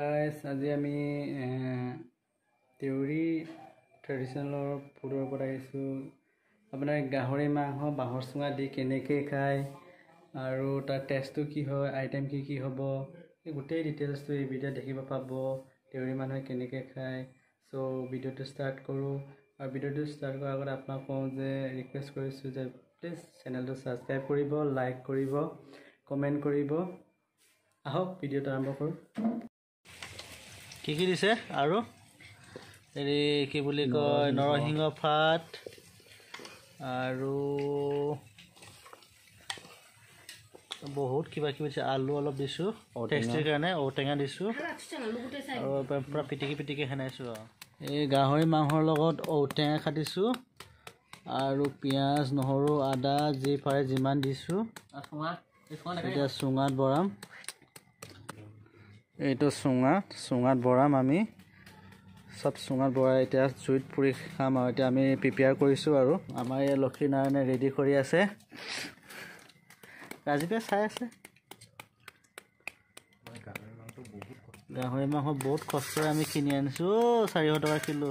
Guys, আজি আমি theory traditional ফুডৰ পৰা আহিছো আপোনাৰ গাহৰি মাংস বাহৰ চুঙা দি কেনেকৈ খায় আৰু তাৰ টেষ্টটো কি হয় আইটেম কি হ'ব এই গোটেই ডিটেইলছটো এই ভিডিঅ' দেখিব পাব theory মানুহে কেনেকৈ খায় সো ভিডিঅ'টো ষ্টাৰ্ট কৰো আৰু ভিডিঅ'টো ষ্টাৰ্ট কৰাৰ আগতে আপোনাক কওঁ যে ৰিকুৱেষ্ট কৰিছো যে প্লিজ চেনেলটো সাবস্ক্ৰাইব কৰিব লাইক কৰিব কমেন্ট কৰিব আহক ভিডিঅ'টো আৰম্ভ কৰো কি দিছে আৰু এৰি কি বুলি কয় নৰসিংহ পাত আৰু বহুত কিবা দিছে আলু অলপ দিছো টেষ্টিৰ কাৰণে ঔটেঙা দিছো আৰু পুৰা পিটিকি হেনাইছো এই গাহৰি মাংসৰ লগত ঔটেঙা কাটিছো আৰু পিয়াজ নহৰু আদা যি পাৰে যিমান দিছো এটা চুঙাত বৰাম এইটো চুঙাত বৰাম আমি সব চুঙাত বৰাই এতিয়া জুইত পুৰি খাম আৰু এতিয়া আমি প্ৰিপেয়াৰ কৰিছো আৰু আমাৰ এই লক্ষ্মীনাৰায়ণে ৰেডি কৰি আছে ৰাজীৱে চাই আছে গাহৰি মাংস বহুত কষ্টৰে আমি কিনি আনিছো 400 টকা kilo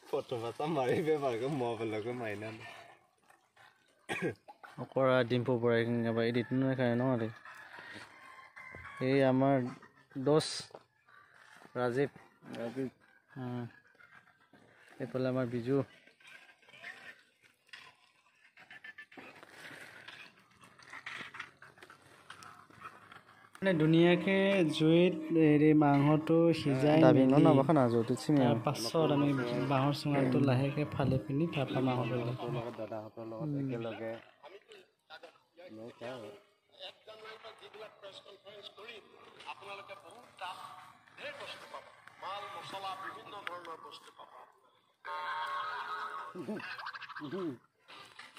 Foto mata mari be marga mobile ko maina okora dimpo borai ngaba edit no kai no ade ei amar dos Rajiv epala amar biju দুনিয়াকে জুইত এৰি মাংসটো সিজাই দাবিনো নবখনা জুইত চিমি পাছত আমি বাহৰ চুঙাটো লাহেকে ফালি পিনি থাপা মাংসটো লগত দাদাহঁতৰ লগত একেলগে মই চাও যিবিলাক প্ৰেছ কনফাৰেন্স কৰি আপোনালোকে বহুত তাপ ঢেৰ বস্তু পাব মাল মছলা বিভিন্ন ধৰণৰ বস্তু পাব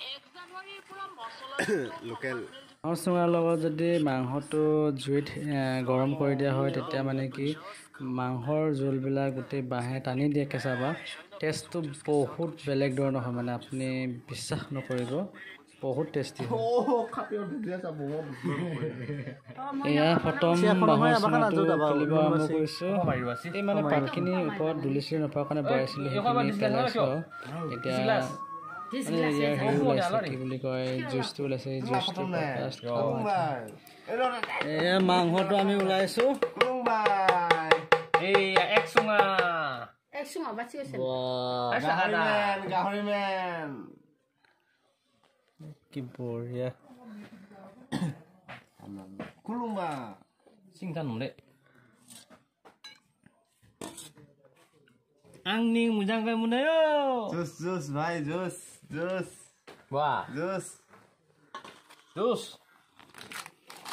1 জানুৱাৰীৰ পৰা মছলা লোকেল বাহৰ চুঙাৰ লগত যদি মাংসটো জুইত গৰম কৰি দিয়া হয় তেতিয়া মানে কি মাংসৰ জোলবিলাক গোটেই বাহে টানি দিয়ে কেঁচাবা টেষ্টটো বহুত বেলেগ ধৰণৰ হয় মানে আপুনি বিশ্বাস নকৰিব বহুত টেষ্টি এয়া ফটম বাহৰ চুঙাটো খুলিব আৰম্ভ কৰিছো এই মানে পাতখিনি ওপৰত দুলিচিৰি নোপোৱাৰ কাৰণে বঢ়াইছিলো সেইখিনি পেলাইছো এতিয়া কি বুলি কয় জুইচটো ওলাইছে জুইচটো এয়া মাংসটো আমি ওলাইছো এই এক চুঙা বাছি আছে গাহৰি মেন কি বঢ়িয়া কুলুমা চিন্তা নলে आंनि मोजां गाय मोनयो जुस भाई जुस वाह जुस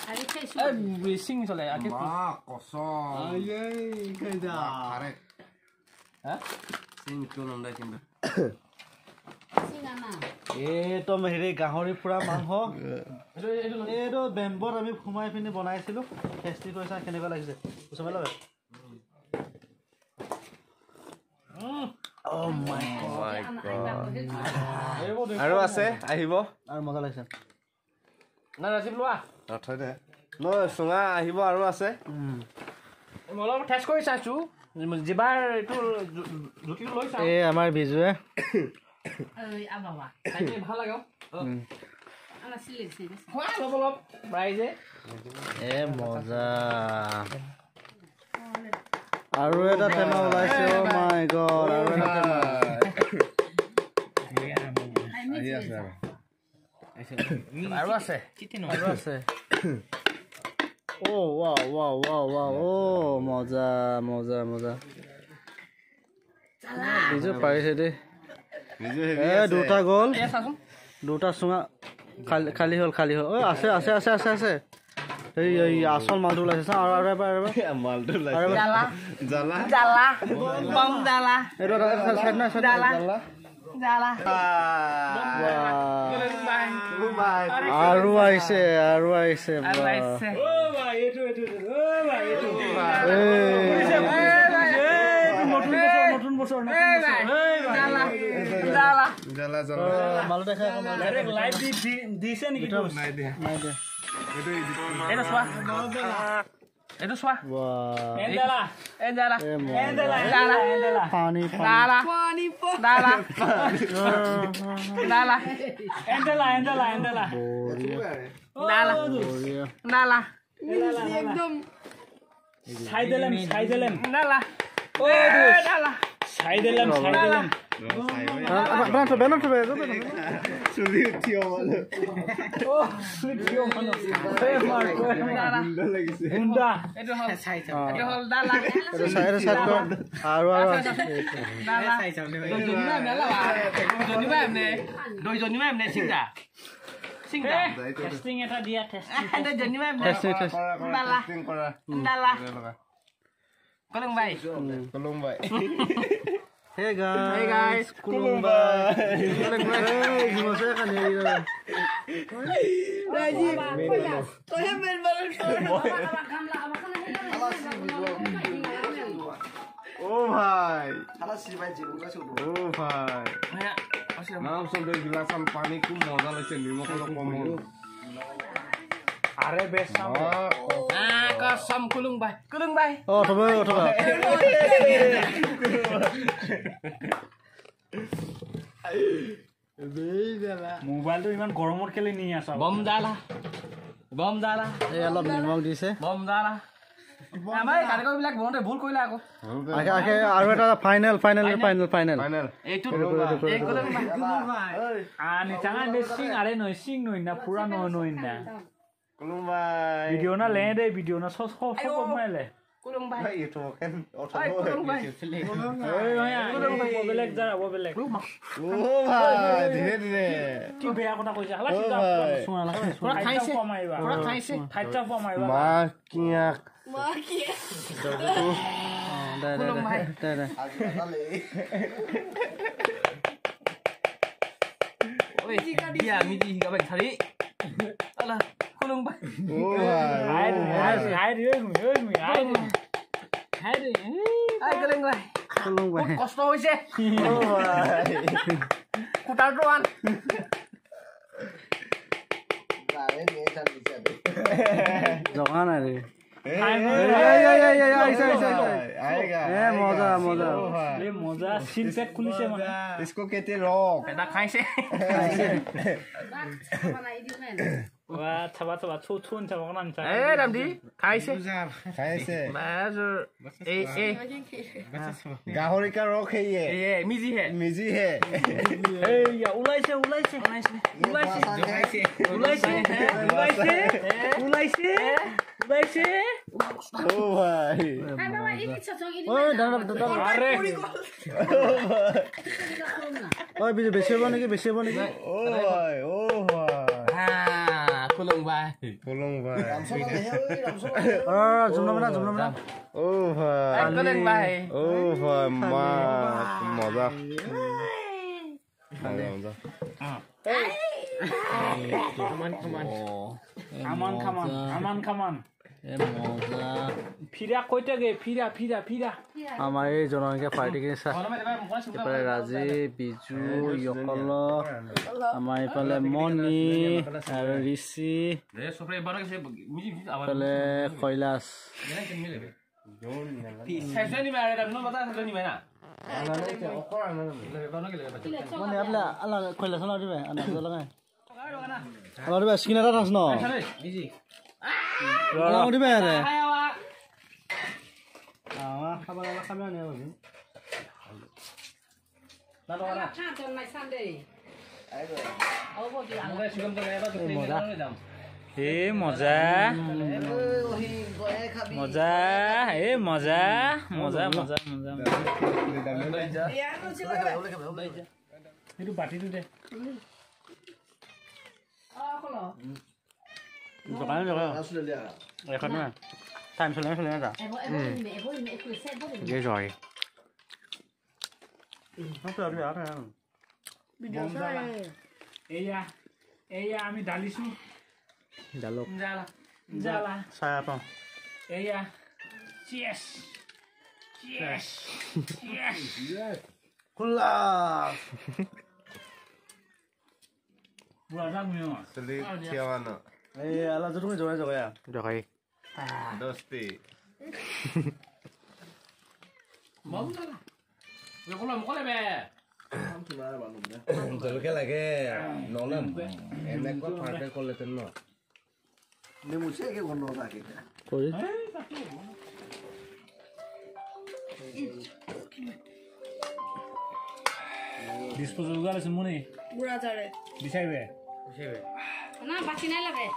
आरे खाइसु ए ब्रिसिं चले आके मा कसम आये खाइदा आरे ह सिं कोन नंदा किन सिंगाना ए तो मेरे गाहरी पुरा मांस एतो बेम्बर আমি ঘুমাই পিনে বনাইছিলো টেস্টি কৈছা কেনেকা লাগিছে উছমেলা Oh my god. আৰু আছে আহিব আৰু মজা লাগিছে না ৰাজীৱ লোৱা থৈ দে ন সুঙা আহিব আৰু আছে মই অলপ টেষ্ট কৰি চাইছো জিবাৰ এটো জুতি লৈ চা এই আমাৰ বিজুৱে এই আবাবা খাই ভাল লাগাও আলা সিলে সিলে খোৱা অলপ বাইজে এ মজা আৰু এটা টেমা ওলাইছে ও মাই গড আৰু এটা টেমা আৰু আছে আৰু আছে ও ওয়াও ও মজা বিজু পাৰিছে দে এ দুটা গল দুটা চুঙা খালি হল ও আছে এই আসল মালটো ওলাইছে আৰু মালটো ওলাইছে জালা বম জালা এটো সাইড না জালা আৰু আহিছে ও ভাই এটো নতুন বছৰ জালা জ্বালা জ্বালা জ্বালা মালো দেখা ডাইৰেক্ট লাইভ দিছে নেকি নাই দিয়া নাই দে এইটো চোৱা এইটো চোৱা এন্দেলা এন্দেলা এন্দেলা এন্দেলা পানী ডালা ডালা ডালা এন্দেলা এন্দেলা এন্দেলা ডালা ডালা একদম সাইদেলেম ডালা ও ডালা সাইদেলেম চুলি উঠিও বলে ও কিয় মন লাগিছে গুন্ডা এইটো হল ডালা আৰু ডালা জনিমা মেলা জনিমা এমনে দই জনিমা এমনে সিংদা সিংদা টেস্টিং এটা দিয়া টেস্টিং এটা জনিমা এমনে ডালা কৰা ডালা কলং ভাই কলম ভাই Hey guys. Hey guys. Kulumbai. Gimana kan ya ini? Rajib. Kau yang main bareng. Oh bhai. Salah si bhai jiru ka sudu. Oh bhai. Ya, asli. Naam sampai gilasan pani ku moza lagse nimok lo komon. আরে বেশ Kosam kulung bay. Kulung bay. Oh, coba. মোবাইলটো ইমান গৰমত কেলে নি আছা Bom dala. Bom dala. এই অলপ নিমখ দিছে Bom dala. আমাৰ কাৰিকৰ বিলাক বনতে ভুল কৰিলা আকৌ আৰু এটা ফাইনেল Final. এইটো এই kulung bay. আনি চাঙা দে সিং আরে নই সিং নই না পুরা নই না Kulumbai. ভিডিও না লে দে ভিডিও না সব কমাইলে Kulung bay. Hai itu kan Ay, kulung bay. বেলেগ যা ও বেলেগ Oh bhai, dhire dhire. কি বেয়া কথা কইছা হলা কি পুৰা খাইছে কমাইবা পুৰা খাইছে ঠাইটা কমাইবা Makiak. Kulung bay. Oi, dia midi higa baik hari. Alah, kulung bay. Oh bhai. হাই রে মি হাই রে Ay, kulung bay. Kulung bay. কষ্ট হৈছে Oh bhai. কুটাৰটো আন জগা নাই রে Aega. মজা এ মজা সিল প্যাক খুলিছে মানে Isko kete rock. এটা খাইছে ওয়া থাবা ছুন থাবা কোন আনছা এ ৰামদি খাইছে Kaise. মাজৰ এই Gahorika rock hai ye. এই মিজি হে Miji hai. এই ওলাইছে Oh bhai. ওই দাঁড়া আরে ওই বেশি হবো নাকি Oh bhai. Oh bhai. kulung bay Kulung bhai. Jumna Oh bhai. kulung bay Oh bhai. Ma. Moza. Moza. Aman খামান এ মজা ফিরা কইতে গে ফিরা আমাৰ এই জনসংখ্যা পাৰ্টিখিনি এইফালে ৰাজী বিজু ইয়কল আমাৰ এইফালে মণি আৰু ঋষি এইফালে কৈলাশ মানে আপনার কৈলাশ না দিবে আলাদা দিবে স্কিন এটা থাকছ ন দিবে রে খাবার খাবে না এ মজা এইটো বাটিটো দে এখন না টাইম চলে না গে জয় এয়া আমি ডালিছো ডালক জ্বালা চাই পাওঁ এয়া চিয়েস খুলা পুৰা দামিও চলি থিয়াৱান এই আলা তুমি জগাই জগাই জগাই দস্তি জলকীয়া লাগে নহ'লে এনেকুৱা পাৰফেক্ট কৰিলেহেঁতেন ন নেমুছে কি বন্ধ থাকে কৰি ডিসপোজেল গাল আছে মনে বুড়া চড়ে বিচাইবে না বাকি নাই লাগে